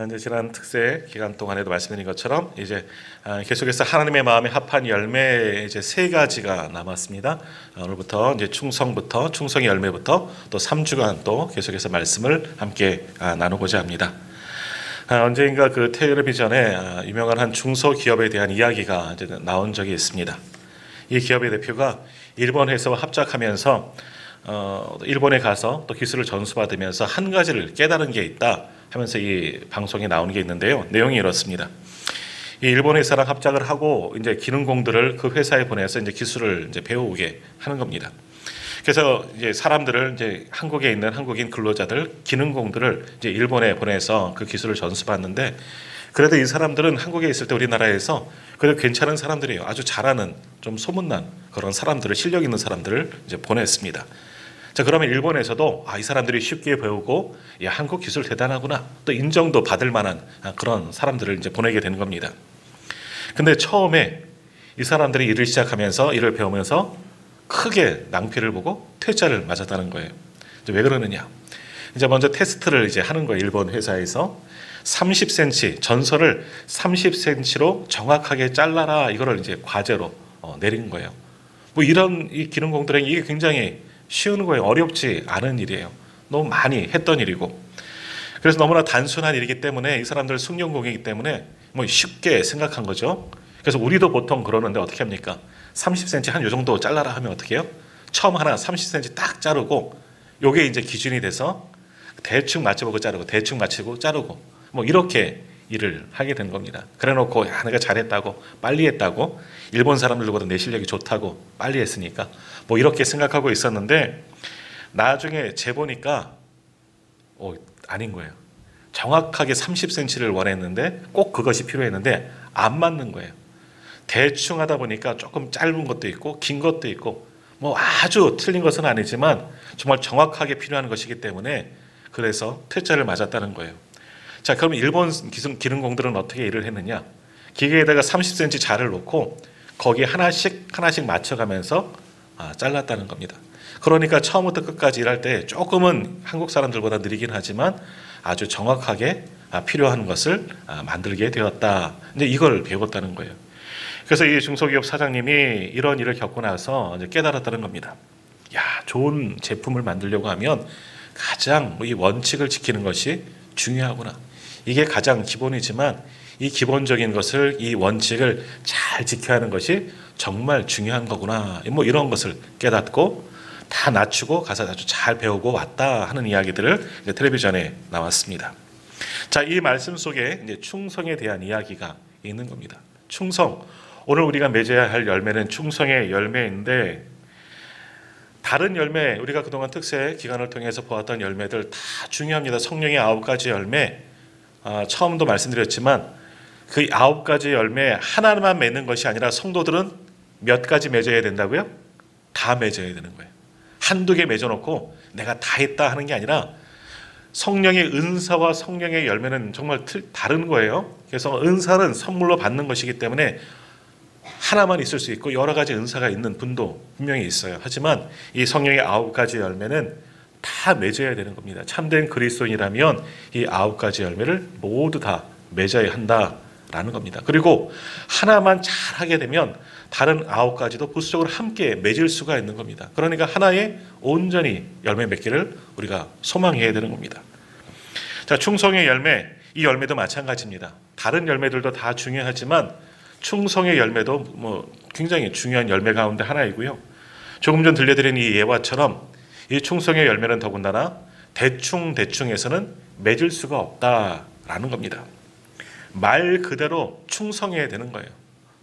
이제 지난 특세 기간 동안에도 말씀드린 것처럼 이제 계속해서 하나님의 마음에 합한 열매 이제 세 가지가 남았습니다. 오늘부터 이제 충성의 열매부터 또 3주간 또 계속해서 말씀을 함께 나누고자 합니다. 언젠가 그 텔레비전에 유명한 한 중소기업에 대한 이야기가 이제 나온 적이 있습니다. 이 기업의 대표가 일본 회사와 합작하면서 일본에 가서 또 기술을 전수받으면서 한 가지를 깨달은 게 있다 하면서 이 방송에 나오는 게 있는데요. 내용이 이렇습니다. 이 일본 회사랑 합작을 하고 이제 기능공들을 그 회사에 보내서 이제 기술을 이제 배우게 하는 겁니다. 그래서 이제 사람들을 이제 한국에 있는 한국인 근로자들, 기능공들을 이제 일본에 보내서 그 기술을 전수받는데, 그래도 이 사람들은 한국에 있을 때 우리나라에서 그래도 괜찮은 사람들이에요. 아주 잘하는 좀 소문난 그런 사람들을, 실력 있는 사람들을 이제 보냈습니다. 자, 그러면 일본에서도 이 사람들이 쉽게 배우고 한국 기술 대단하구나, 또 인정도 받을 만한 그런 사람들을 이제 보내게 되는 겁니다. 근데 처음에 이 사람들이 일을 시작하면서 일을 배우면서 크게 낭패를 보고 퇴짜를 맞았다는 거예요. 이제 왜 그러느냐? 이제 먼저 테스트를 이제 하는 거예요. 일본 회사에서 30cm 전선을 30cm로 정확하게 잘라라, 이거를 이제 과제로 내린 거예요. 뭐 이런 이 기능공들에게 이게 굉장히 쉬운 거예요. 어렵지 않은 일이에요. 너무 많이 했던 일이고, 그래서 너무나 단순한 일이기 때문에 이 사람들 숙련공이기 때문에 뭐 쉽게 생각한 거죠. 그래서 우리도 보통 그러는데 어떻게 합니까? 30cm 한 요 정도 잘라라 하면 어떻게 해요? 처음 하나 30cm 딱 자르고 요게 이제 기준이 돼서 대충 맞춰보고 자르고 대충 맞추고 자르고 뭐 이렇게 일을 하게 된 겁니다. 그래 놓고 내가 잘했다고, 빨리 했다고, 일본 사람들보다 내 실력이 좋다고, 빨리 했으니까 뭐 이렇게 생각하고 있었는데, 나중에 재보니까 아닌 거예요. 정확하게 30cm를 원했는데 꼭 그것이 필요했는데 안 맞는 거예요. 대충 하다 보니까 조금 짧은 것도 있고 긴 것도 있고 뭐 아주 틀린 것은 아니지만 정말 정확하게 필요한 것이기 때문에 그래서 퇴짜를 맞았다는 거예요. 자, 그럼 일본 기능공들은 어떻게 일을 했느냐? 기계에다가 30cm 자를 놓고 거기에 하나씩 맞춰가면서 잘랐다는 겁니다. 그러니까 처음부터 끝까지 일할 때 조금은 한국 사람들보다 느리긴 하지만 아주 정확하게 필요한 것을 만들게 되었다. 이제 이걸 배웠다는 거예요. 그래서 이 중소기업 사장님이 이런 일을 겪고 나서 이제 깨달았다는 겁니다. 좋은 제품을 만들려고 하면 가장 이 원칙을 지키는 것이 중요하구나. 이게 가장 기본이지만 이 기본적인 것을, 이 원칙을 잘 지켜야 하는 것이 정말 중요한 거구나. 뭐 이런 것을 깨닫고 다 낮추고 가서 아주 잘 배우고 왔다 하는 이야기들을 이제 텔레비전에 나왔습니다. 자, 이 말씀 속에 이제 충성에 대한 이야기가 있는 겁니다. 충성. 오늘 우리가 맺어야 할 열매는 충성의 열매인데, 다른 열매, 우리가 그동안 특세 기간을 통해서 보았던 열매들 다 중요합니다. 성령의 9가지 열매, 처음도 말씀드렸지만 그 9가지 열매 하나만 맺는 것이 아니라 성도들은 몇 가지 맺어야 된다고요? 다 맺어야 되는 거예요. 한두 개 맺어놓고 내가 다 했다 하는 게 아니라 성령의 은사와 성령의 열매는 정말 다른 거예요. 그래서 은사는 선물로 받는 것이기 때문에 하나만 있을 수 있고 여러 가지 은사가 있는 분도 분명히 있어요. 하지만 이 성령의 9가지 열매는 다 맺어야 되는 겁니다. 참된 그리스도인이라면 이 9가지 열매를 모두 다 맺어야 한다라는 겁니다. 그리고 하나만 잘하게 되면 다른 9가지도 부수적으로 함께 맺을 수가 있는 겁니다. 그러니까 하나에 온전히 열매 맺기를 우리가 소망해야 되는 겁니다. 자, 충성의 열매, 이 열매도 마찬가지입니다. 다른 열매들도 다 중요하지만 충성의 열매도 뭐 굉장히 중요한 열매 가운데 하나이고요. 조금 전 들려드린 이 예화처럼 이 충성의 열매는 더군다나 대충해서는 맺을 수가 없다라는 겁니다. 말 그대로 충성해야 되는 거예요.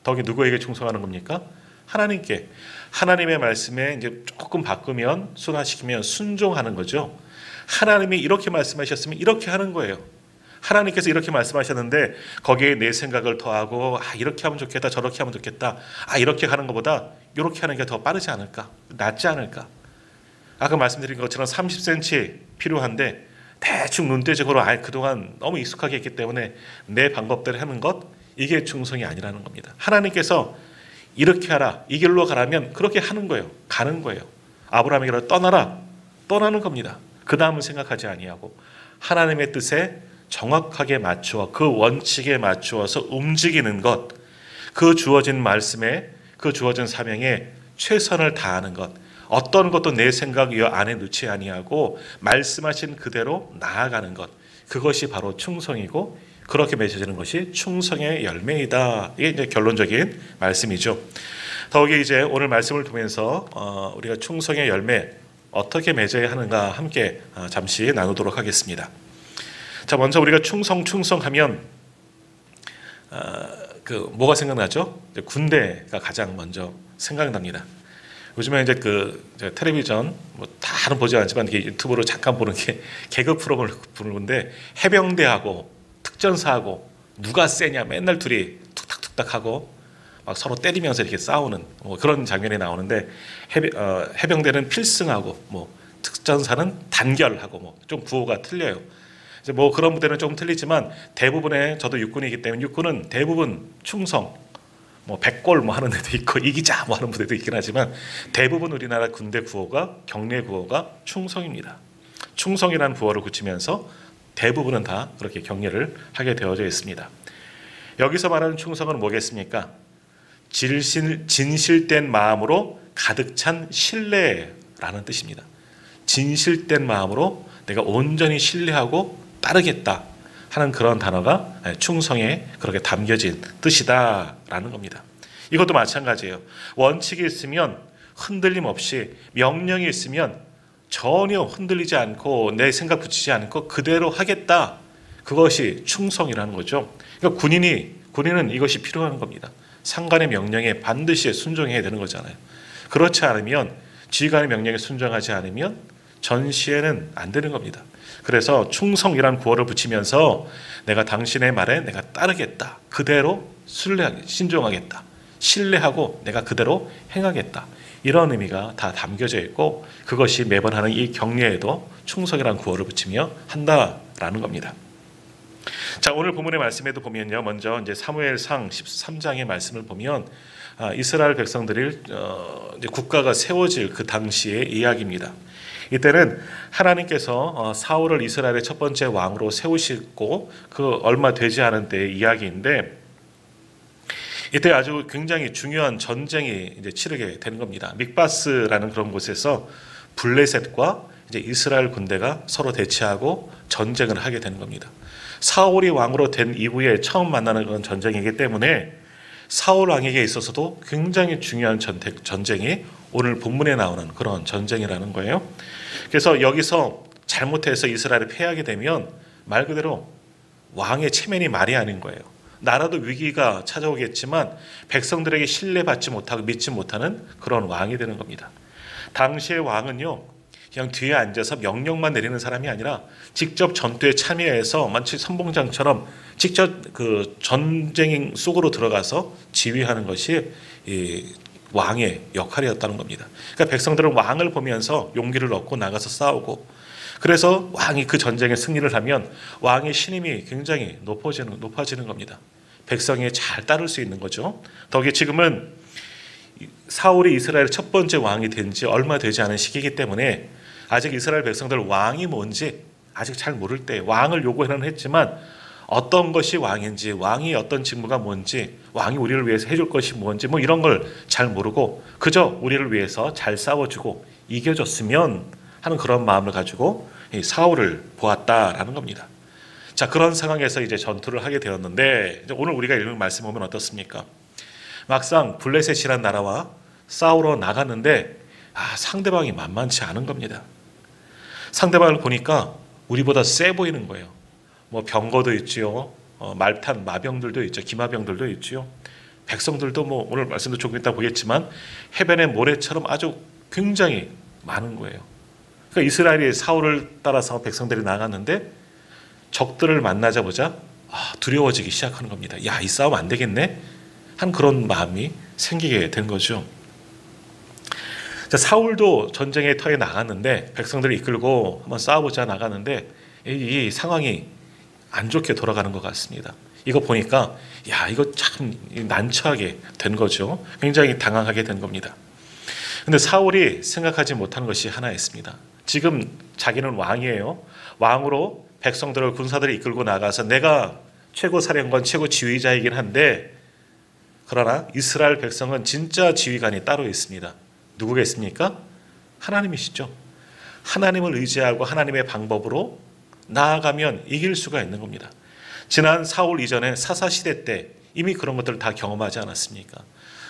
더욱이 누구에게 충성하는 겁니까? 하나님께. 하나님의 말씀에 이제 조금 바꾸면, 순화시키면 순종하는 거죠. 하나님이 이렇게 말씀하셨으면 이렇게 하는 거예요. 하나님께서 이렇게 말씀하셨는데 거기에 내 생각을 더하고 이렇게 하면 좋겠다, 저렇게 하면 좋겠다, 이렇게 하는 것보다 이렇게 하는 게 더 빠르지 않을까, 낫지 않을까. 아까 말씀드린 것처럼 30cm 필요한데 대충 눈대적으로 그동안 너무 익숙하게 했기 때문에 내 방법대로 하는 것, 이게 충성이 아니라는 겁니다. 하나님께서 이렇게 하라, 이 길로 가라면 그렇게 하는 거예요. 가는 거예요. 아브라함에게 떠나라, 떠나는 겁니다. 그 다음은 생각하지 아니하고 하나님의 뜻에 정확하게 맞추어 그 원칙에 맞추어서 움직이는 것, 그 주어진 말씀에 그 주어진 사명에 최선을 다하는 것, 어떤 것도 내 생각 이 안에 넣지 아니하고 말씀하신 그대로 나아가는 것, 그것이 바로 충성이고 그렇게 맺어지는 것이 충성의 열매이다. 이게 이제 결론적인 말씀이죠. 더욱이 이제 오늘 말씀을 통해서 우리가 충성의 열매 어떻게 맺어야 하는가 함께 잠시 나누도록 하겠습니다. 자, 먼저 우리가 충성하면 뭐가 생각나죠? 군대가 가장 먼저 생각납니다. 요즘에 이제 텔레비전 다는 보지 않지만 유튜브로 잠깐 보는 게 개그 프로그램을 보는데 해병대하고 특전사하고 누가 세냐 맨날 둘이 툭탁툭탁 하고 막 서로 때리면서 이렇게 싸우는 그런 장면이 나오는데 해병대는 필승하고 특전사는 단결하고 좀 구호가 틀려요. 이제 그런 부대는 좀 틀리지만 대부분의 저도 육군이기 때문에 육군은 대부분 충성 100골 하는 데도 있고 이기자 하는 부대도 있긴 하지만 대부분 우리나라 군대 구호가 경례 구호가 충성입니다. 충성이라는 구호를 붙이면서 대부분은 다 그렇게 경례를 하게 되어져 있습니다. 여기서 말하는 충성은 뭐겠습니까? 진실된 마음으로 가득 찬 신뢰라는 뜻입니다. 진실된 마음으로 내가 온전히 신뢰하고 따르겠다 하는 그런 단어가 충성에 그렇게 담겨진 뜻이다라는 겁니다. 이것도 마찬가지예요. 원칙이 있으면 흔들림 없이, 명령이 있으면 전혀 흔들리지 않고 내 생각 붙이지 않고 그대로 하겠다. 그것이 충성이라는 거죠. 그러니까 군인은 이것이 필요한 겁니다. 상관의 명령에 반드시 순종해야 되는 거잖아요. 그렇지 않으면 지휘관의 명령에 순종하지 않으면 전시에는 안 되는 겁니다. 그래서 충성이라는 구호를 붙이면서 내가 당신의 말에 내가 따르겠다. 그대로 신종하겠다. 신뢰하고 내가 그대로 행하겠다. 이런 의미가 다 담겨져 있고 그것이 매번 하는 이 경례에도 충성이라는 구호를 붙이며 한다라는 겁니다. 자, 오늘 본문의 말씀에도 보면요. 먼저 이제 사무엘상 13장의 말씀을 보면 이스라엘 백성들이 이제 국가가 세워질 그 당시의 이야기입니다. 이때는 하나님께서 사울을 이스라엘의 첫 번째 왕으로 세우시고 그 얼마 되지 않은 때의 이야기인데 이때 아주 굉장히 중요한 전쟁이 이제 치르게 되는 겁니다. 믹바스라는 그런 곳에서 블레셋과 이제 이스라엘 군대가 서로 대치하고 전쟁을 하게 되는 겁니다. 사울이 왕으로 된 이후에 처음 만나는 그런 전쟁이기 때문에 사울 왕에게 있어서도 굉장히 중요한 전쟁이 오늘 본문에 나오는 그런 전쟁이라는 거예요. 그래서 여기서 잘못해서 이스라엘이 패하게 되면 말 그대로 왕의 체면이 말이 아닌 거예요. 나라도 위기가 찾아오겠지만 백성들에게 신뢰받지 못하고 믿지 못하는 그런 왕이 되는 겁니다. 당시의 왕은요, 그냥 뒤에 앉아서 명령만 내리는 사람이 아니라 직접 전투에 참여해서 마치 선봉장처럼 직접 그 전쟁 속으로 들어가서 지휘하는 것이 이 왕의 역할이었다는 겁니다. 그러니까 백성들은 왕을 보면서 용기를 얻고 나가서 싸우고, 그래서 왕이 그 전쟁에 승리를 하면 왕의 신임이 굉장히 높아지는 겁니다. 백성이 잘 따를 수 있는 거죠. 더욱이 지금은 사울이 이스라엘의 첫 번째 왕이 된 지 얼마 되지 않은 시기이기 때문에 아직 이스라엘 백성들 왕이 뭔지 아직 잘 모를 때 왕을 요구해는 했지만 어떤 것이 왕인지, 왕이 어떤 직무가 뭔지, 왕이 우리를 위해서 해줄 것이 뭔지 이런 걸 잘 모르고 그저 우리를 위해서 잘 싸워주고 이겨줬으면 하는 그런 마음을 가지고 이 사울을 보았다라는 겁니다. 자, 그런 상황에서 이제 전투를 하게 되었는데 이제 오늘 우리가 읽은 말씀 보면 어떻습니까? 막상 블레셋이라는 나라와 싸우러 나갔는데 상대방이 만만치 않은 겁니다. 상대방을 보니까 우리보다 세 보이는 거예요. 병거도 있지요, 말탄 마병들도 있죠, 기마병들도 있지요. 백성들도 오늘 말씀도 조금 이따 보겠지만 해변의 모래처럼 아주 굉장히 많은 거예요. 그러니까 이스라엘이 사울을 따라서 백성들이 나갔는데 적들을 만나자마자 두려워지기 시작하는 겁니다. 야, 이 싸움 안 되겠네? 한 그런 마음이 생기게 된 거죠. 자, 사울도 전쟁의 터에 나갔는데 백성들을 이끌고 한번 싸워보자 나갔는데 이 상황이 안 좋게 돌아가는 것 같습니다. 이거 보니까 이거 참 난처하게 된 거죠. 굉장히 당황하게 된 겁니다. 근데 사울이 생각하지 못한 것이 하나 있습니다. 지금 자기는 왕이에요. 왕으로 백성들을 군사들이 이끌고 나가서 내가 최고 사령관, 최고 지휘자이긴 한데 그러나 이스라엘 백성은 진짜 지휘관이 따로 있습니다. 누구겠습니까? 하나님이시죠. 하나님을 의지하고 하나님의 방법으로 나아가면 이길 수가 있는 겁니다. 지난 사울 이전에 사사시대 때 이미 그런 것들을 다 경험하지 않았습니까?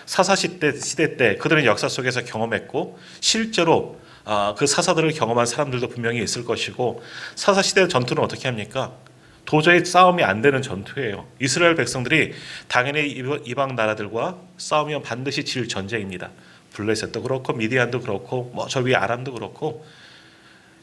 사사시대 때 그들은 역사 속에서 경험했고 실제로 그 사사들을 경험한 사람들도 분명히 있을 것이고 사사시대 전투는 어떻게 합니까? 도저히 싸움이 안 되는 전투예요. 이스라엘 백성들이 당연히 이방 나라들과 싸우면 반드시 질 전쟁입니다. 블레셋도 그렇고 미디안도 그렇고 저 위에 아람도 그렇고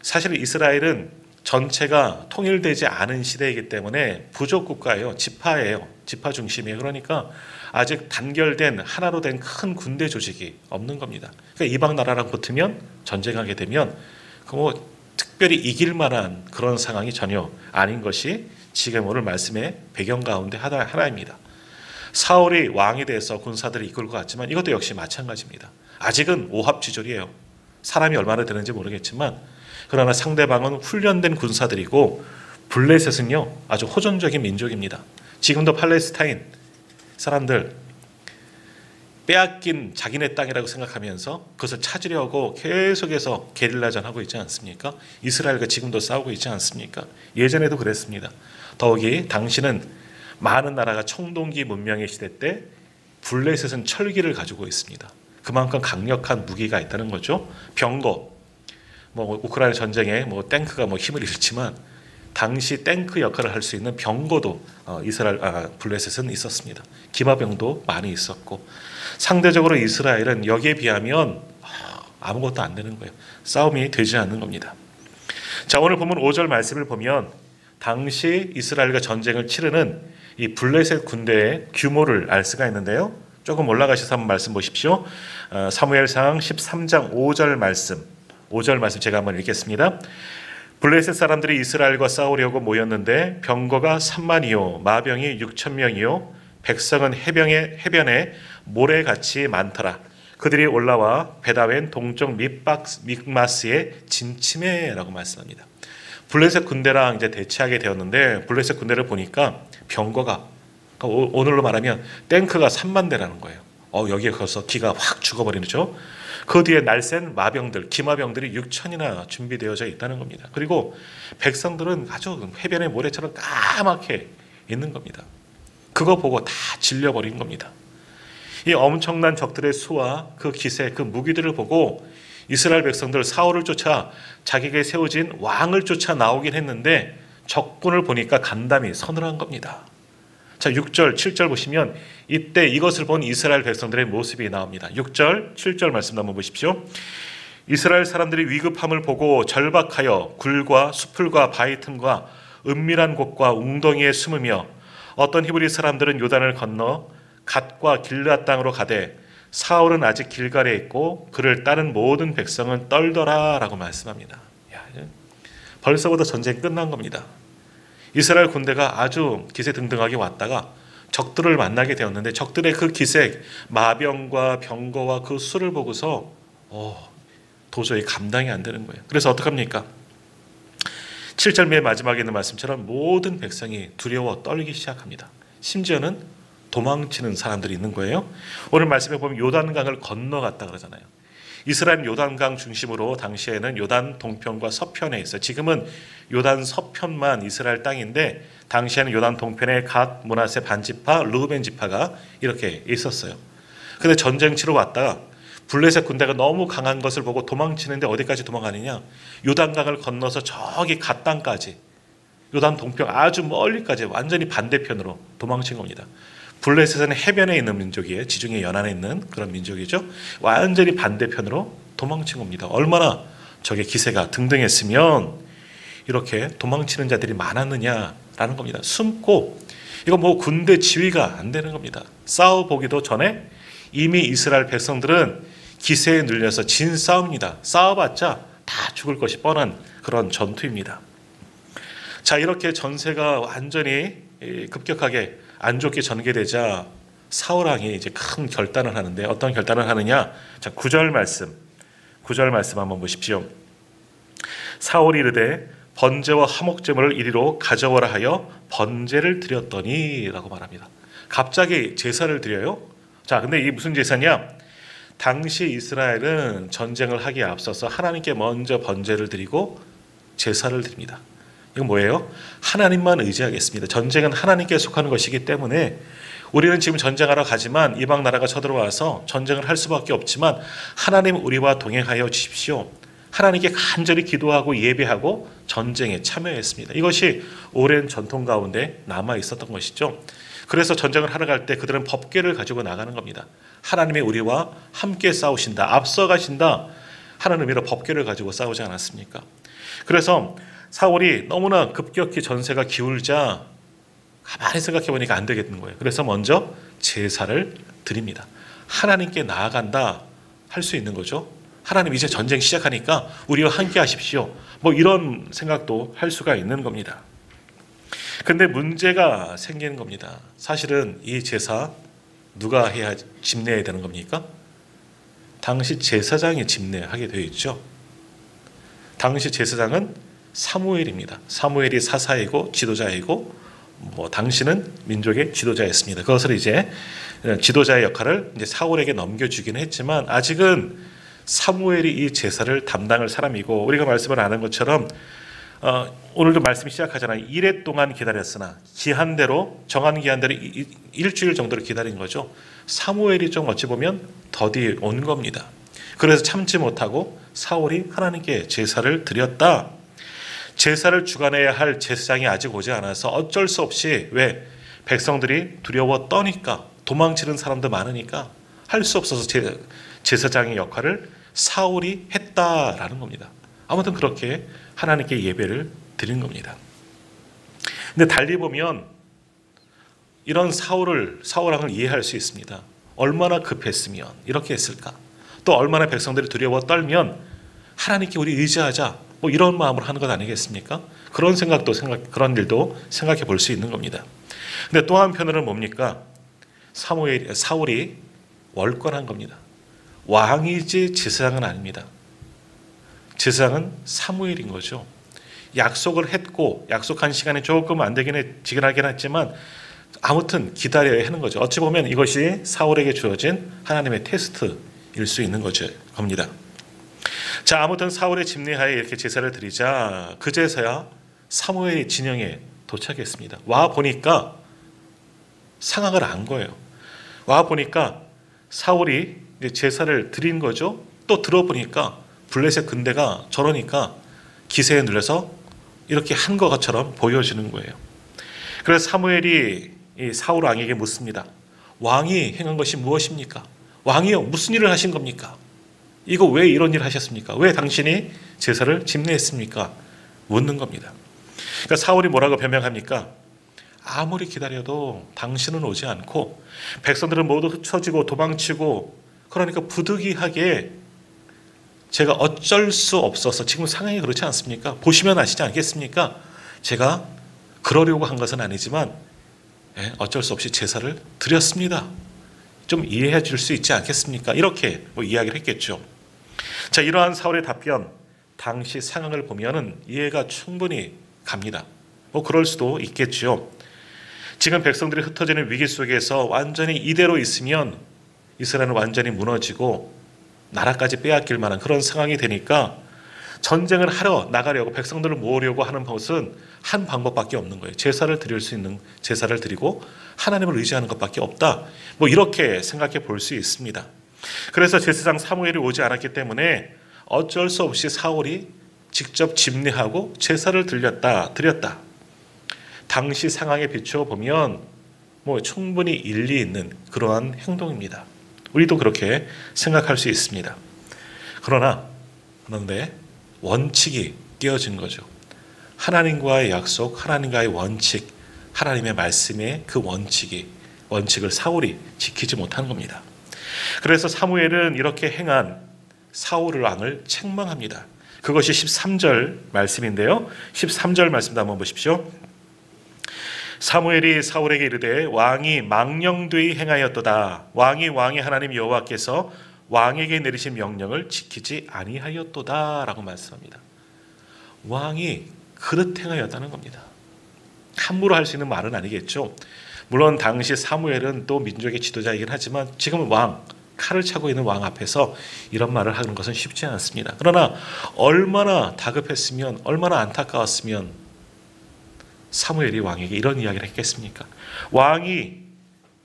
사실 이스라엘은 전체가 통일되지 않은 시대이기 때문에 부족 국가예요. 지파예요. 지파 중심이에요. 그러니까 아직 단결된 하나로 된 큰 군대 조직이 없는 겁니다. 그러니까 이방 나라랑 붙으면 전쟁하게 되면 특별히 이길 만한 그런 상황이 전혀 아닌 것이 지금 오늘 말씀의 배경 가운데 하나입니다. 사울이 왕이 돼서 군사들을 이끌고 갔지만 이것도 역시 마찬가지입니다. 아직은 오합지졸이에요. 사람이 얼마나 되는지 모르겠지만 그러나 상대방은 훈련된 군사들이고 블레셋은요 아주 호전적인 민족입니다. 지금도 팔레스타인 사람들 빼앗긴 자기네 땅이라고 생각하면서 그것을 찾으려고 계속해서 게릴라전 하고 있지 않습니까? 이스라엘과 지금도 싸우고 있지 않습니까? 예전에도 그랬습니다. 더욱이 당시는 많은 나라가 청동기 문명의 시대 때 블레셋은 철기를 가지고 있습니다. 그만큼 강력한 무기가 있다는 거죠. 병거, 우크라이나 전쟁에 탱크가 힘을 잃지만 당시 탱크 역할을 할 수 있는 병거도 블레셋은 있었습니다. 기마병도 많이 있었고 상대적으로 이스라엘은 여기에 비하면 아무것도 안 되는 거예요. 싸움이 되지 않는 겁니다. 자, 오늘 본문 5절 말씀을 보면 당시 이스라엘과 전쟁을 치르는 이 블레셋 군대의 규모를 알 수가 있는데요. 조금 올라가셔서 한번 말씀 보십시오. 사무엘상 13장 5절 말씀 제가 한번 읽겠습니다. 블레셋 사람들이 이스라엘과 싸우려고 모였는데 병거가 3만이요 마병이 6,000명이요 백성은 해변에 모래같이 많더라. 그들이 올라와 베다웬 동쪽 믹마스에 진침해라고 말씀합니다. 블레셋 군대랑 이제 대치하게 되었는데 블레셋 군대를 보니까 병거가 오늘로 말하면 탱크가 3만 대라는 거예요. 여기에 가서 기가 확 죽어버리죠. 그 뒤에 날쌘 마병들, 기마병들이 6천이나 준비되어져 있다는 겁니다. 그리고 백성들은 아주 해변의 모래처럼 까맣게 있는 겁니다. 그거 보고 다 질려버린 겁니다. 이 엄청난 적들의 수와 그 기세, 그 무기들을 보고 이스라엘 백성들 사울을 쫓아 자기에게 세워진 왕을 쫓아 나오긴 했는데 적군을 보니까 간담이 서늘한 겁니다. 자, 6절, 7절 보시면 이때 이것을 본 이스라엘 백성들의 모습이 나옵니다. 6절, 7절 말씀 한번 보십시오. 이스라엘 사람들이 위급함을 보고 절박하여 굴과 수풀과 바위 틈과 은밀한 곳과 웅덩이에 숨으며 어떤 히브리 사람들은 요단을 건너 갓과 길앗 땅으로 가되 사울은 아직 길갈에 있고 그를 따른 모든 백성은 떨더라라고 말씀합니다. 벌써부터 전쟁이 끝난 겁니다. 이스라엘 군대가 아주 기세등등하게 왔다가 적들을 만나게 되었는데 적들의 그 기세, 마병과 병거와 그 수를 보고서 도저히 감당이 안 되는 거예요. 그래서 어떡합니까? 7절 맨 마지막에 있는 말씀처럼 모든 백성이 두려워 떨기 시작합니다. 심지어는 도망치는 사람들이 있는 거예요. 오늘 말씀에 보면 요단강을 건너갔다 그러잖아요. 이스라엘 요단강 중심으로 당시에는 요단 동편과 서편에 있어요. 지금은 요단 서편만 이스라엘 땅인데 당시에는 요단 동편에 갓, 므낫세 반지파, 르우벤 지파가 이렇게 있었어요. 근데 전쟁 치러 왔다가 블레셋 군대가 너무 강한 것을 보고 도망치는데 어디까지 도망가느냐? 요단강을 건너서 저기 갓 땅까지 요단 동편 아주 멀리까지 완전히 반대편으로 도망친 겁니다. 블레셋은 해변에 있는 민족이에요. 지중해 연안에 있는 그런 민족이죠. 완전히 반대편으로 도망친 겁니다. 얼마나 저게 기세가 등등했으면 이렇게 도망치는 자들이 많았느냐라는 겁니다. 숨고 이거 군대 지휘가 안 되는 겁니다. 싸워보기도 전에 이미 이스라엘 백성들은 기세에 눌려서 진 싸움입니다. 싸워봤자 다 죽을 것이 뻔한 그런 전투입니다. 자, 이렇게 전세가 완전히 급격하게 안 좋게 전개되자 사울 왕이 이제 큰 결단을 하는데 어떤 결단을 하느냐? 자, 9절 말씀 한번 보십시오. 사울이 이르되 번제와 화목제물을 이리로 가져오라 하여 번제를 드렸더니 라고 말합니다. 갑자기 제사를 드려요. 자, 근데 이게 무슨 제사냐? 당시 이스라엘은 전쟁을 하기에 앞서서 하나님께 먼저 번제를 드리고 제사를 드립니다. 이건 뭐예요? 하나님만 의지하겠습니다. 전쟁은 하나님께 속하는 것이기 때문에 우리는 지금 전쟁하러 가지만 이방 나라가 쳐들어와서 전쟁을 할 수밖에 없지만 하나님 우리와 동행하여 주십시오. 하나님께 간절히 기도하고 예배하고 전쟁에 참여했습니다. 이것이 오랜 전통 가운데 남아 있었던 것이죠. 그래서 전쟁을 하러 갈 때 그들은 법궤를 가지고 나가는 겁니다. 하나님이 우리와 함께 싸우신다, 앞서가신다 하는 의미로 법궤를 가지고 싸우지 않았습니까? 그래서 사울이 너무나 급격히 전세가 기울자 가만히 생각해 보니까 안 되겠는 거예요. 그래서 먼저 제사를 드립니다. 하나님께 나아간다 할 수 있는 거죠. 하나님 이제 전쟁 시작하니까 우리와 함께 하십시오. 뭐 이런 생각도 할 수가 있는 겁니다. 근데 문제가 생기는 겁니다. 사실은 이 제사 누가 해야 집례해야 되는 겁니까? 당시 제사장이 집례하게 되어 있죠. 당시 제사장은 사무엘입니다. 사무엘이 사사이고 지도자이고 당시는 민족의 지도자였습니다. 그것을 이제 지도자의 역할을 이제 사울에게 넘겨주기는 했지만 아직은 사무엘이 이 제사를 담당할 사람이고 우리가 말씀을 아는 것처럼 오늘도 말씀 시작하잖아요. 이래 동안 기다렸으나 기한대로 정한 기한대로 일주일 정도를 기다린 거죠. 사무엘이 좀 어찌 보면 더디 온 겁니다. 그래서 참지 못하고 사울이 하나님께 제사를 드렸다. 제사를 주관해야 할 제사장이 아직 오지 않아서 어쩔 수 없이 왜 백성들이 두려워 떠니까 도망치는 사람도 많으니까 할 수 없어서 제사장의 역할을 사울이 했다라는 겁니다. 아무튼 그렇게 하나님께 예배를 드린 겁니다. 근데 달리 보면 이런 사울왕을 이해할 수 있습니다. 얼마나 급했으면 이렇게 했을까? 또 얼마나 백성들이 두려워 떨면 하나님께 우리 의지하자 뭐 이런 마음으로 하는 것 아니겠습니까? 그런 일도 생각해 볼 수 있는 겁니다. 근데 또 한편으로는 뭡니까? 사울이 월권한 겁니다. 왕이지 제사장은 아닙니다. 제사장은 사무엘인 거죠. 약속을 했고 약속한 시간이 조금 안 되긴 지근하긴 했지만 아무튼 기다려야 하는 거죠. 어찌 보면 이것이 사울에게 주어진 하나님의 테스트일 수 있는 겁니다. 자, 아무튼 사울의 집례하에 이렇게 제사를 드리자 그제서야 사무엘이 진영에 도착했습니다. 와 보니까 상황을 안 거예요. 와 보니까 사울이 이제 제사를 드린 거죠. 또 들어보니까 블레셋 군대가 저러니까 기세에 눌려서 이렇게 한 것처럼 보여지는 거예요. 그래서 사무엘이 이 사울 왕에게 묻습니다. 왕이 행한 것이 무엇입니까? 왕이요, 무슨 일을 하신 겁니까? 이거 왜 이런 일을 하셨습니까? 왜 당신이 제사를 집례했습니까? 묻는 겁니다. 그러니까 사울이 뭐라고 변명합니까? 아무리 기다려도 당신은 오지 않고 백성들은 모두 흩어지고 도망치고 그러니까 부득이하게 제가 어쩔 수 없어서 지금 상황이 그렇지 않습니까? 보시면 아시지 않겠습니까? 제가 그러려고 한 것은 아니지만 어쩔 수 없이 제사를 드렸습니다. 좀 이해해 줄 수 있지 않겠습니까? 이렇게 이야기를 했겠죠. 자, 이러한 사울의 답변 당시 상황을 보면은 이해가 충분히 갑니다. 그럴 수도 있겠죠. 지금 백성들이 흩어지는 위기 속에서 완전히 이대로 있으면 이스라엘은 완전히 무너지고 나라까지 빼앗길 만한 그런 상황이 되니까 전쟁을 하러 나가려고 백성들을 모으려고 하는 것은 한 방법밖에 없는 거예요. 제사를 드릴 수 있는 제사를 드리고 하나님을 의지하는 것밖에 없다. 이렇게 생각해 볼 수 있습니다. 그래서 제사장 사무엘이 오지 않았기 때문에 어쩔 수 없이 사울이 직접 집례하고 제사를 드렸다. 당시 상황에 비추어 보면 충분히 일리 있는 그러한 행동입니다. 우리도 그렇게 생각할 수 있습니다. 그런데 원칙이 깨어진 거죠. 하나님과의 약속, 하나님과의 원칙, 하나님의 말씀의 그 원칙을 사울이 지키지 못한 겁니다. 그래서 사무엘은 이렇게 행한 사울 왕을 책망합니다. 그것이 13절 말씀인데요. 13절 말씀도 한번 보십시오. 사무엘이 사울에게 이르되 왕이 망령되이 행하였도다. 왕이 왕의 하나님 여호와께서 왕에게 내리신 명령을 지키지 아니하였도다 라고 말씀합니다. 왕이 그릇 행하였다는 겁니다. 함부로 할 수 있는 말은 아니겠죠. 물론 당시 사무엘은 또 민족의 지도자이긴 하지만 지금은 왕, 칼을 차고 있는 왕 앞에서 이런 말을 하는 것은 쉽지 않습니다. 그러나 얼마나 다급했으면, 얼마나 안타까웠으면 사무엘이 왕에게 이런 이야기를 했겠습니까? 왕이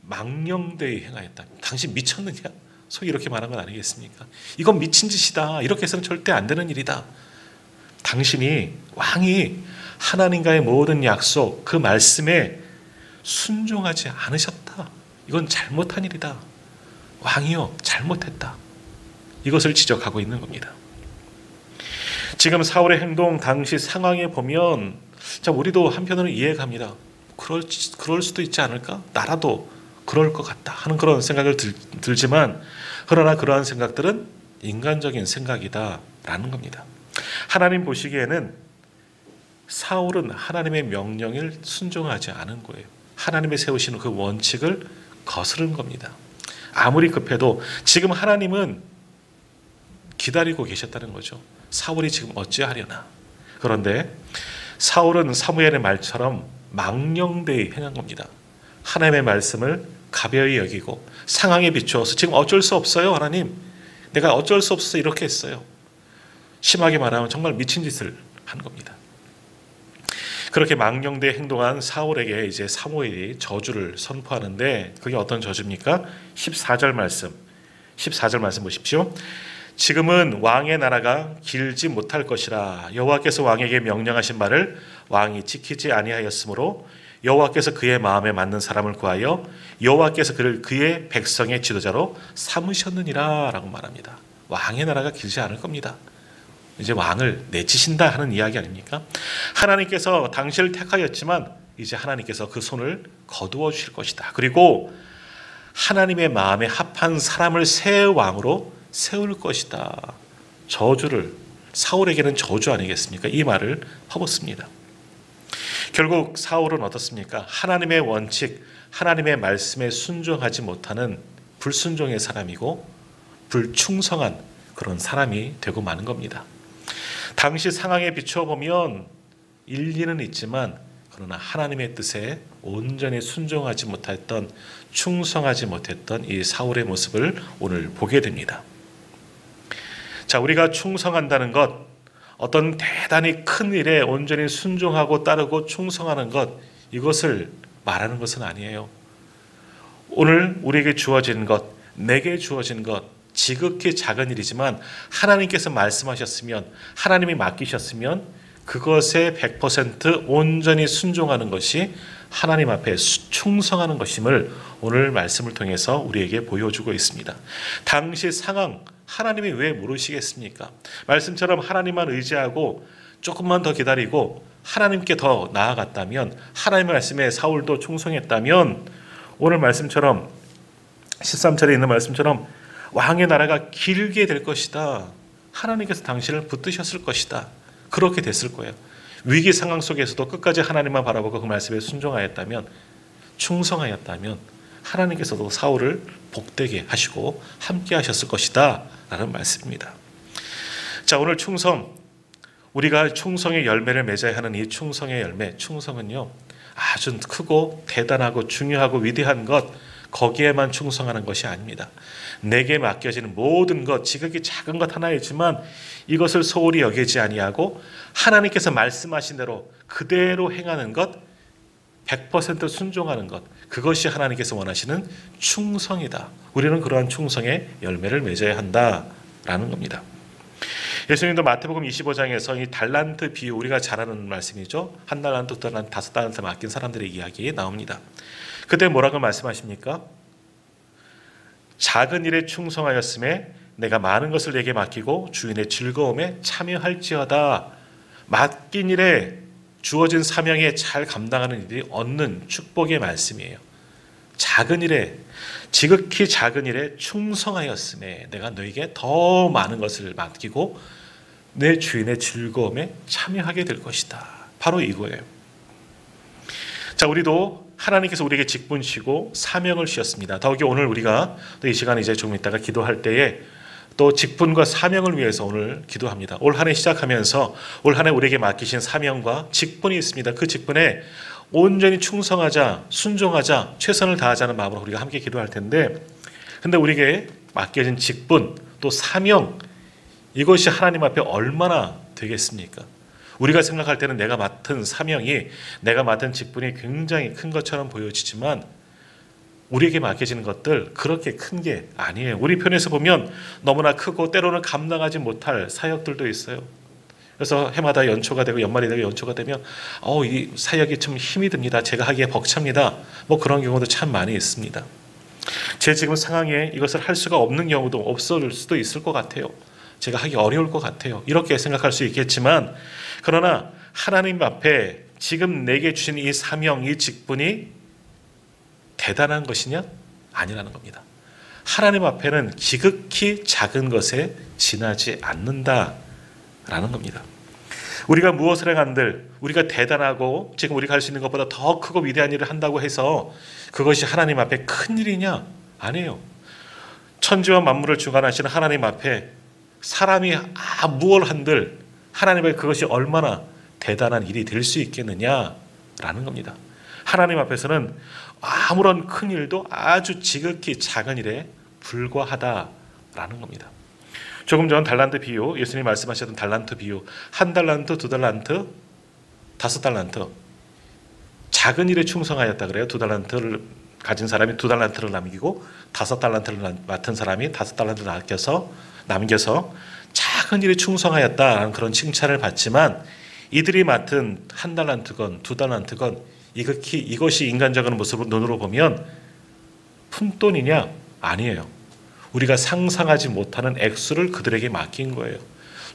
망령되이 행하였다. 당신 미쳤느냐? 소위 이렇게 말한 건 아니겠습니까? 이건 미친 짓이다. 이렇게 해서는 절대 안 되는 일이다. 당신이, 왕이 하나님과의 모든 약속, 그 말씀에 순종하지 않으셨다. 이건 잘못한 일이다. 왕이요, 잘못했다. 이것을 지적하고 있는 겁니다. 지금 사울의 행동, 당시 상황에 보면 우리도 한편으로는 이해갑니다. 그럴 수도 있지 않을까? 나라도 그럴 것 같다 하는 그런 생각을 들지만, 그러나 그러한 생각들은 인간적인 생각이다라는 겁니다. 하나님 보시기에는 사울은 하나님의 명령을 순종하지 않은 거예요. 하나님의 세우시는 그 원칙을 거스른 겁니다. 아무리 급해도 지금 하나님은 기다리고 계셨다는 거죠. 사울이 지금 어찌하려나. 그런데 사울은 사무엘의 말처럼 망령되이 행한 겁니다. 하나님의 말씀을 가벼이 여기고 상황에 비추어서 지금 어쩔 수 없어요, 하나님. 내가 어쩔 수 없어서 이렇게 했어요. 심하게 말하면 정말 미친 짓을 한 겁니다. 그렇게 망령되이 행동한 사울에게 이제 사무엘이 저주를 선포하는데, 그게 어떤 저주입니까? 14절 말씀 보십시오. 지금은 왕의 나라가 길지 못할 것이라. 여호와께서 왕에게 명령하신 말을 왕이 지키지 아니하였으므로 여호와께서 그의 마음에 맞는 사람을 구하여 여호와께서 그를 그의 백성의 지도자로 삼으셨느니라 라고 말합니다. 왕의 나라가 길지 않을 겁니다. 이제 왕을 내치신다 하는 이야기 아닙니까? 하나님께서 당신을 택하였지만 이제 하나님께서 그 손을 거두어 주실 것이다. 그리고 하나님의 마음에 합한 사람을 새 왕으로 세울 것이다. 저주를, 사울에게는 저주 아니겠습니까? 이 말을 퍼붓습니다. 결국 사울은 어떻습니까? 하나님의 원칙, 하나님의 말씀에 순종하지 못하는 불순종의 사람이고 불충성한 그런 사람이 되고 마는 겁니다. 당시 상황에 비춰보면 일리는 있지만, 그러나 하나님의 뜻에 온전히 순종하지 못했던, 충성하지 못했던 이 사울의 모습을 오늘 보게 됩니다. 자, 우리가 충성한다는 것, 어떤 대단히 큰 일에 온전히 순종하고 따르고 충성하는 것, 이것을 말하는 것은 아니에요. 오늘 우리에게 주어진 것, 내게 주어진 것, 지극히 작은 일이지만 하나님께서 말씀하셨으면, 하나님이 맡기셨으면 그것에 100% 온전히 순종하는 것이 하나님 앞에 충성하는 것임을 오늘 말씀을 통해서 우리에게 보여주고 있습니다. 당시 상황, 하나님이 왜 모르시겠습니까? 말씀처럼 하나님만 의지하고 조금만 더 기다리고 하나님께 더 나아갔다면, 하나님의 말씀에 사울도 충성했다면 오늘 말씀처럼 13절에 있는 말씀처럼 왕의 나라가 길게 될 것이다. 하나님께서 당신을 붙드셨을 것이다. 그렇게 됐을 거예요. 위기 상황 속에서도 끝까지 하나님만 바라보고 그 말씀에 순종하였다면, 충성하였다면 하나님께서도 사울을 복되게 하시고 함께 하셨을 것이다 라는 말씀입니다. 자, 오늘 충성, 우리가 충성의 열매를 맺어야 하는 이 충성의 열매, 충성은요 아주 크고 대단하고 중요하고 위대한 것, 거기에만 충성하는 것이 아닙니다. 내게 맡겨지는 모든 것, 지극히 작은 것 하나이지만 이것을 소홀히 여기지 아니하고 하나님께서 말씀하신 대로 그대로 행하는 것, 100% 순종하는 것, 그것이 하나님께서 원하시는 충성이다. 우리는 그러한 충성의 열매를 맺어야 한다라는 겁니다. 예수님도 마태복음 25장에서 이 달란트 비유, 우리가 잘 아는 말씀이죠. 한 달란트, 두 달란트, 5달란트 맡긴 사람들의 이야기 나옵니다. 그때 뭐라고 말씀하십니까? 작은 일에 충성하였음에 내가 많은 것을 내게 맡기고 주인의 즐거움에 참여할지어다. 맡긴 일에, 주어진 사명에 잘 감당하는 일이 얻는 축복의 말씀이에요. 작은 일에, 지극히 작은 일에 충성하였음에 내가 너에게 더 많은 것을 맡기고 내 주인의 즐거움에 참여하게 될 것이다. 바로 이거예요. 자, 우리도 하나님께서 우리에게 직분 주시고 사명을 주셨습니다. 더욱이 오늘 우리가 또 이 시간 이제 조금 있다가 기도할 때에 또 직분과 사명을 위해서 오늘 기도합니다. 올 한 해 시작하면서 올 한 해 우리에게 맡기신 사명과 직분이 있습니다. 그 직분에 온전히 충성하자, 순종하자, 최선을 다하자는 마음으로 우리가 함께 기도할 텐데, 근데 우리에게 맡겨진 직분 또 사명, 이것이 하나님 앞에 얼마나 되겠습니까? 우리가 생각할 때는 내가 맡은 사명이, 내가 맡은 직분이 굉장히 큰 것처럼 보여지지만 우리에게 맡겨지는 것들 그렇게 큰 게 아니에요. 우리 편에서 보면 너무나 크고 때로는 감당하지 못할 사역들도 있어요. 그래서 해마다 연초가 되고 연말이 되고 연초가 되면 이 사역이 좀 힘이 듭니다. 제가 하기에 벅찹니다. 뭐 그런 경우도 참 많이 있습니다. 제 지금 상황에 이것을 할 수가 없는 경우도 없을 수도 있을 것 같아요. 제가 하기 어려울 것 같아요. 이렇게 생각할 수 있겠지만, 그러나 하나님 앞에 지금 내게 주신 이 사명, 이 직분이 대단한 것이냐? 아니라는 겁니다. 하나님 앞에는 지극히 작은 것에 지나지 않는다라는 겁니다. 우리가 무엇을 행한들, 우리가 대단하고 지금 우리가 할 수 있는 것보다 더 크고 위대한 일을 한다고 해서 그것이 하나님 앞에 큰 일이냐? 아니에요. 천지와 만물을 주관하시는 하나님 앞에 사람이 무엇을 한들 하나님 앞에 그것이 얼마나 대단한 일이 될 수 있겠느냐라는 겁니다. 하나님 앞에서는 아무런 큰 일도 아주 지극히 작은 일에 불과하다라는 겁니다. 조금 전 달란트 비유, 예수님이 말씀하셨던 달란트 비유, 1달란트, 2달란트, 5달란트, 작은 일에 충성하였다 그래요. 2달란트를 가진 사람이 2달란트를 남기고 5달란트를 맡은 사람이 5달란트를 남겨서 작은 일에 충성하였다라는 그런 칭찬을 받지만, 이들이 맡은 1달란트건 2달란트건 이것이 인간적인 모습으로 눈으로 보면 푼돈이냐? 아니에요. 우리가 상상하지 못하는 액수를 그들에게 맡긴 거예요.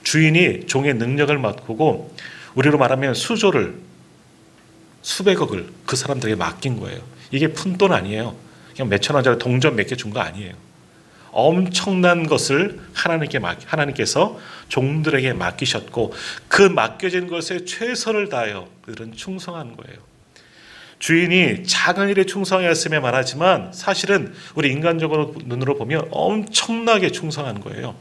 주인이 종의 능력을 맡고 우리로 말하면 수조를, 수백억을 그 사람들에게 맡긴 거예요. 이게 푼돈 아니에요. 그냥 몇천 원짜리 동전 몇 개 준 거 아니에요. 엄청난 것을 하나님께서 종들에게 맡기셨고, 그 맡겨진 것에 최선을 다하여 그들은 충성한 거예요. 주인이 작은 일에 충성하였음에 말하지만 사실은 우리 인간적으로 눈으로 보면 엄청나게 충성한 거예요.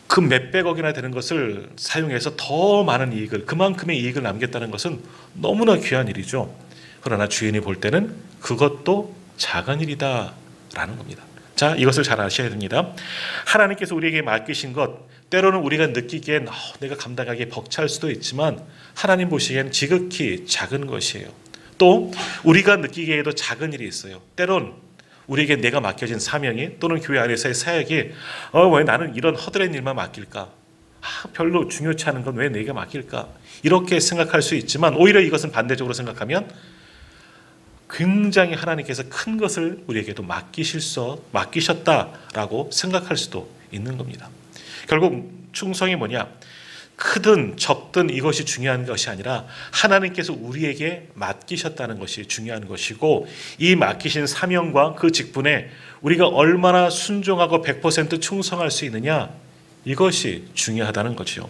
그 몇백억이나 되는 것을 사용해서 더 많은 이익을, 그만큼의 이익을 남겼다는 것은 너무나 귀한 일이죠. 그러나 주인이 볼 때는 그것도 작은 일이다라는 겁니다. 자, 이것을 잘 아셔야 됩니다. 하나님께서 우리에게 맡기신 것, 때로는 우리가 느끼기엔 내가 감당하기에 벅찰 수도 있지만 하나님 보시기엔 지극히 작은 것이에요. 또 우리가 느끼기에도 작은 일이 있어요. 때론 우리에게 내가 맡겨진 사명이, 또는 교회 안에서의 사역이 왜 나는 이런 허드렛 일만 맡길까? 별로 중요치 않은 건 왜 내게 맡길까? 이렇게 생각할 수 있지만, 오히려 이것은 반대적으로 생각하면 굉장히 하나님께서 큰 것을 우리에게도 맡기셨다라고 생각할 수도 있는 겁니다. 결국 충성이 뭐냐? 크든 적든 이것이 중요한 것이 아니라 하나님께서 우리에게 맡기셨다는 것이 중요한 것이고, 이 맡기신 사명과 그 직분에 우리가 얼마나 순종하고 100% 충성할 수 있느냐, 이것이 중요하다는 거죠.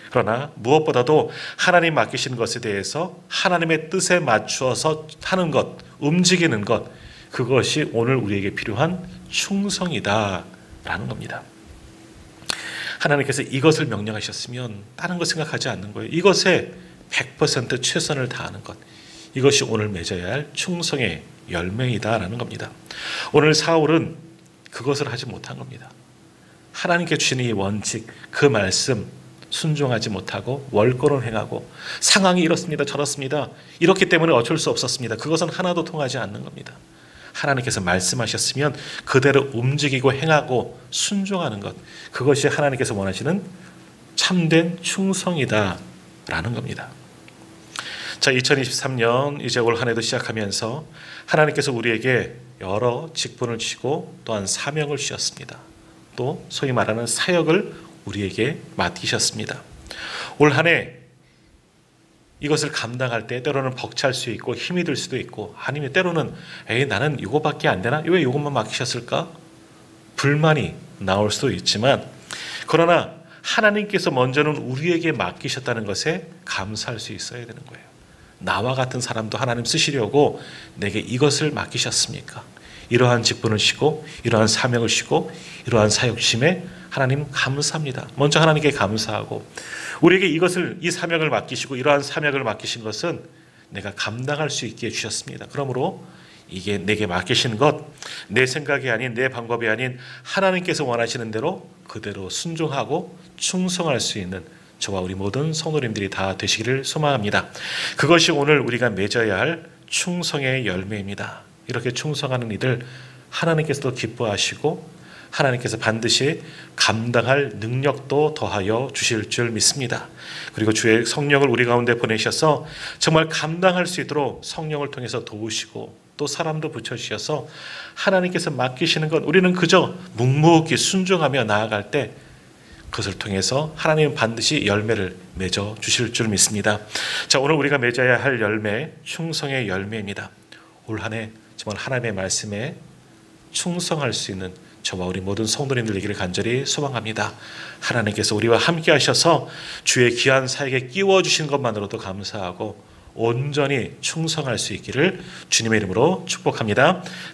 그러나 무엇보다도 하나님 맡기신 것에 대해서 하나님의 뜻에 맞추어서 하는 것, 움직이는 것, 그것이 오늘 우리에게 필요한 충성이다라는 겁니다. 하나님께서 이것을 명령하셨으면 다른 거 생각하지 않는 거예요. 이것에 100% 최선을 다하는 것, 이것이 오늘 맺어야 할 충성의 열매이다라는 겁니다. 오늘 사울은 그것을 하지 못한 겁니다. 하나님께 주신 이 원칙, 그 말씀 순종하지 못하고 월권을 행하고, 상황이 이렇습니다, 저렇습니다, 이렇기 때문에 어쩔 수 없었습니다, 그것은 하나도 통하지 않는 겁니다. 하나님께서 말씀하셨으면 그대로 움직이고 행하고 순종하는 것, 그것이 하나님께서 원하시는 참된 충성이다라는 겁니다. 자, 2023년 이제 올 한 해도 시작하면서 하나님께서 우리에게 여러 직분을 주시고 또한 사명을 주셨습니다. 또 소위 말하는 사역을 우리에게 맡기셨습니다. 올 한 해 이것을 감당할 때 때로는 벅찰 수 있고 힘이 들 수도 있고, 아니면 때로는 나는 이거밖에 안 되나? 왜 이것만 맡기셨을까? 불만이 나올 수도 있지만, 그러나 하나님께서 먼저는 우리에게 맡기셨다는 것에 감사할 수 있어야 되는 거예요. 나와 같은 사람도 하나님 쓰시려고 내게 이것을 맡기셨습니까? 이러한 직분을 쉬고 이러한 사명을 쉬고 이러한 사역심에 하나님 감사합니다. 먼저 하나님께 감사하고 우리에게 이 사명을 맡기시고 이러한 사명을 맡기신 것은 내가 감당할 수 있게 주셨습니다. 그러므로 이게 내게 맡기신 것, 내 생각이 아닌 내 방법이 아닌 하나님께서 원하시는 대로 그대로 순종하고 충성할 수 있는 저와 우리 모든 성도님들이 다 되시기를 소망합니다. 그것이 오늘 우리가 맺어야 할 충성의 열매입니다. 이렇게 충성하는 이들 하나님께서도 기뻐하시고 하나님께서 반드시 감당할 능력도 더하여 주실 줄 믿습니다. 그리고 주의 성령을 우리 가운데 보내셔서 정말 감당할 수 있도록 성령을 통해서 도우시고 또 사람도 붙여주셔서 하나님께서 맡기시는 것 우리는 그저 묵묵히 순종하며 나아갈 때 그것을 통해서 하나님은 반드시 열매를 맺어 주실 줄 믿습니다. 자, 오늘 우리가 맺어야 할 열매, 충성의 열매입니다. 올 한 해 정말 하나님의 말씀에 충성할 수 있는 저와 우리 모든 성도님들 되기를 간절히 소망합니다. 하나님께서 우리와 함께 하셔서 주의 귀한 사역에 끼워주신 것만으로도 감사하고 온전히 충성할 수 있기를 주님의 이름으로 축복합니다.